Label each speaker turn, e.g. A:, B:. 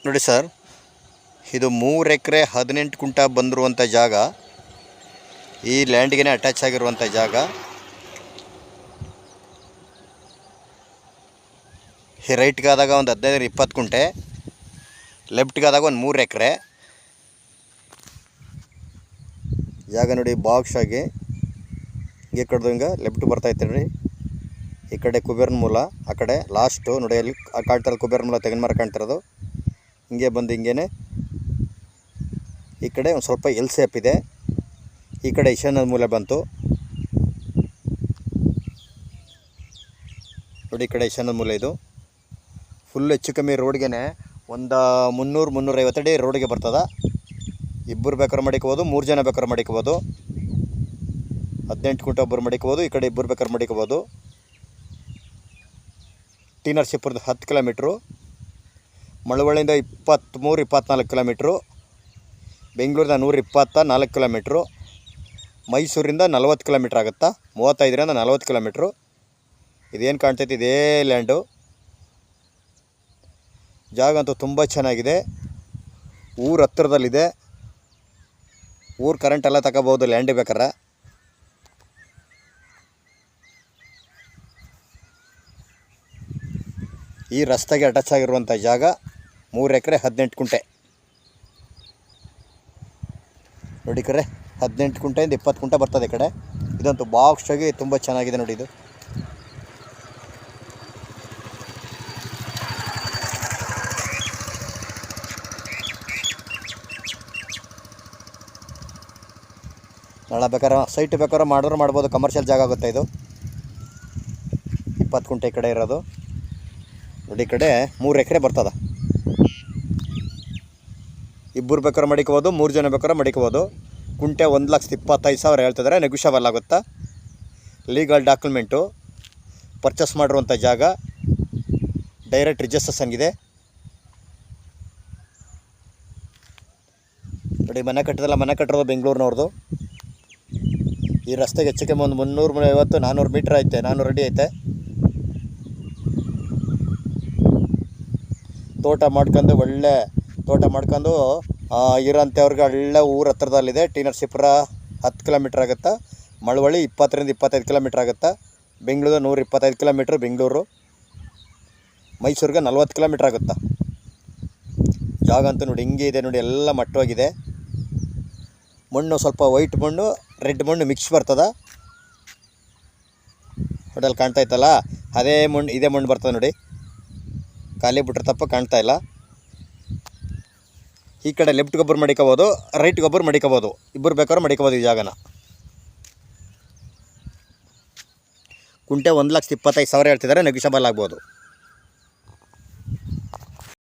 A: ನೋಡಿ ಸರ್, ಇದು 3 ಎಕರೆ 18 ಕುಂಟ ಬಂದಿರುವಂಥ ಜಾಗ. ಈ ಲ್ಯಾಂಡ್ಗೆ ಅಟ್ಯಾಚ್ ಆಗಿರುವಂಥ ಜಾಗ. ಈ ರೈಟ್ಗಾದಾಗ ಒಂದು 15-20 ಕುಂಟೆ, ಲೆಫ್ಟ್ಗಾದಾಗ ಒಂದು 3 ಎಕರೆ ಜಾಗ. ನೋಡಿ ಬಾಕ್ಸ್ ಆಗಿ ಹಿಂಗೆ ಕಡ್ದು ಹಿಂಗೆ ಲೆಫ್ಟ್ ಬರ್ತಾಯಿತ್ತು ರೀ. ಈ ಕಡೆ ಕುಬೇರನ ಮೂಲ, ಆ ಕಡೆ ಲಾಸ್ಟು ನೋಡಿ ಅಲ್ಲಿ ಕಾಣ್ತಿರೋದು ಕುಬೇರನ ಮೂಲ, ತೆಂಗಿನ ಮರ ಕಾಣ್ತಿರೋದು. ಹಿಂಗೆ ಬಂದು ಹಿಂಗೇ ಈ ಕಡೆ ಒಂದು ಸ್ವಲ್ಪ ಎಲ್ ಸೇಪ್ ಇದೆ. ಈ ಕಡೆ ಈಶಾನ್ಯದ ಮೂಲೆ ಬಂತು ನೋಡಿ. ಈ ಕಡೆ ಈಶಾನ್ಯದ ಮೂಲೆ ಇದು ಫುಲ್ ಹೆಚ್ಚು ಕಮ್ಮಿ ರೋಡ್ಗೆ ಒಂದು 300-350 ಅಡಿ ರೋಡಿಗೆ ಬರ್ತದೆ. ಇಬ್ಬರು ಬೇಕಾದ್ರೆ ಮಡಿಕೋಬೋದು, 3 ಜನ ಬೇಕಾದ್ರೆ ಮಡಿಕೋಬೋದು. 18 ಕುಂಟೆ ಒಬ್ಬರು ಮಡಿಕೋಬೋದು, ಈ ಕಡೆ ಇಬ್ಬರು ಬೇಕಾದ್ರೆ ಮಡಿಕೋಬೋದು. ಟಿ ನರಸೀಪುರದ 10 ಕಿಲೋಮೀಟ್ರು, ಮಳವಳ್ಳಿಯಿಂದ 23-24 ಕಿಲೋಮೀಟ್ರು, ಬೆಂಗಳೂರಿಂದ 124 ಕಿಲೋಮೀಟ್ರು, ಮೈಸೂರಿಂದ 40 ಕಿಲೋಮೀಟ್ರ್ ಆಗುತ್ತಾ. 35-40 ಕಿಲೋಮೀಟ್ರು. ಇದೇನು ಕಾಣ್ತೈತಿ ಇದೇ ಲ್ಯಾಂಡು. ಜಾಗ ಅಂತೂ ತುಂಬ ಚೆನ್ನಾಗಿದೆ. ಊರು ಹತ್ತಿರದಲ್ಲಿದೆ. ಊರು ಕರೆಂಟ್ ಎಲ್ಲ ತಗೋಬೋದು ಲ್ಯಾಂಡ್ ಬೇಕಾರೆ. ಈ ರಸ್ತೆಗೆ ಅಟ್ಯಾಚ್ ಆಗಿರುವಂಥ ಜಾಗ 3 ಎಕರೆ 18 ಕುಂಟೆ ನೋಡಿ. ಕರೆ 18 ಕುಂಟೆಯಿಂದ 20 ಕುಂಟೆ ಬರ್ತದೆ ಈ ಕಡೆ. ಇದಂತೂ ಬಾಕ್ಸ್ ಆಗಿ ತುಂಬ ಚೆನ್ನಾಗಿದೆ ನೋಡಿ. ಇದು ನಾಳೆ ಬೇಕಾದ್ರೆ ಸೈಟ್ ಬೇಕಾದ್ರೆ ಮಾಡ್ಬೋದು. ಕಮರ್ಷಿಯಲ್ ಜಾಗ ಆಗುತ್ತೆ ಇದು. 20 ಕುಂಟೆ ಈ ಕಡೆ ಇರೋದು ನೋಡಿ. ಈ ಕಡೆ 3 ಎಕರೆ ಬರ್ತದೆ. ಇಬ್ಬರು ಬೇಕಾದ್ರೆ ಮಡಿಕೋಬೋದು, 3 ಜನ ಬೇಕಾದ್ರೆ ಮಡಿಕೋಬೋದು. ಕುಂಟೆ 1,25,000 ಹೇಳ್ತಿದ್ದಾರೆ. ನೆಗೋಷಿಯಬಲ್ ಆಗುತ್ತಾ. ಲೀಗಲ್ ಡಾಕ್ಯುಮೆಂಟು, ಪರ್ಚೇಸ್ ಮಾಡಿರುವಂಥ ಜಾಗ, ಡೈರೆಕ್ಟ್ ರಿಜಿಸ್ಟ್ರೇಷನ್ ಇದೆ ನೋಡಿ. ಮನೆ ಕಟ್ಟಿರೋದು ಬೆಂಗಳೂರಿನವ್ರದ್ದು. ಈ ರಸ್ತೆಗೆ ಹೆಚ್ಚು ಕಮ್ಮಿ ಒಂದು 350-400 ಮೀಟ್ರ್ ಐತೆ, 400 ಅಡಿ ಐತೆ. ತೋಟ ಮಾಡ್ಕೊಂಡು ಇರೋಂಥವ್ರಿಗೆ ಒಳ್ಳೆ ಊರು ಹತ್ರದಲ್ಲಿದೆ. ಟಿ ನರಸೀಪುರ 10 ಕಿಲೋಮೀಟ್ರ್ ಆಗುತ್ತಾ. ಮಳವಳ್ಳಿ 20-25 ಕಿಲೋಮೀಟ್ರ್ ಆಗುತ್ತಾ. ಬೆಂಗಳೂರು 125 ಕಿಲೋಮೀಟ್ರ್, ಬೆಂಗಳೂರು. ಮೈಸೂರಿಗೆ 40 ಕಿಲೋಮೀಟ್ರ್ ಆಗುತ್ತಾ. ಜಾಗ ಅಂತೂ ನೋಡಿ ಹಿಂಗೆ ಇದೆ ನೋಡಿ. ಎಲ್ಲ ಮಟ್ಟವಾಗಿದೆ. ಮಣ್ಣು ಸ್ವಲ್ಪ ವೈಟ್ ಮಣ್ಣು, ರೆಡ್ ಮಣ್ಣು ಮಿಕ್ಸ್ ಬರ್ತದೆ. ಹೋಟೆಲ್ ಕಾಣ್ತಾ ಇತ್ತಲ್ಲ, ಇದೇ ಮಣ್ಣು ಬರ್ತದೆ ನೋಡಿ. ಖಾಲಿ ಬಿಟ್ರೆ ತಪ್ಪ ಕಾಣ್ತಾ ಇಲ್ಲ. ಈ ಕಡೆ ಲೆಫ್ಟ್ ಗೊಬ್ಬರ ಮಡಿಕೋಬೋದು, ರೈಟ್ ಗೊಬ್ಬರ ಮಡಿಕೋಬೋದು. ಇಬ್ಬರು ಬೇಕಾದ್ರೂ ಮಡಿಕೋಬೋದು ಈ ಜಾಗನ. ಕುಂಟೆ 1,25,000 ಹೇಳ್ತಿದ್ದಾರೆ. ನೆಗೋಷಿಯಬಲ್ ಆಗ್ಬೋದು.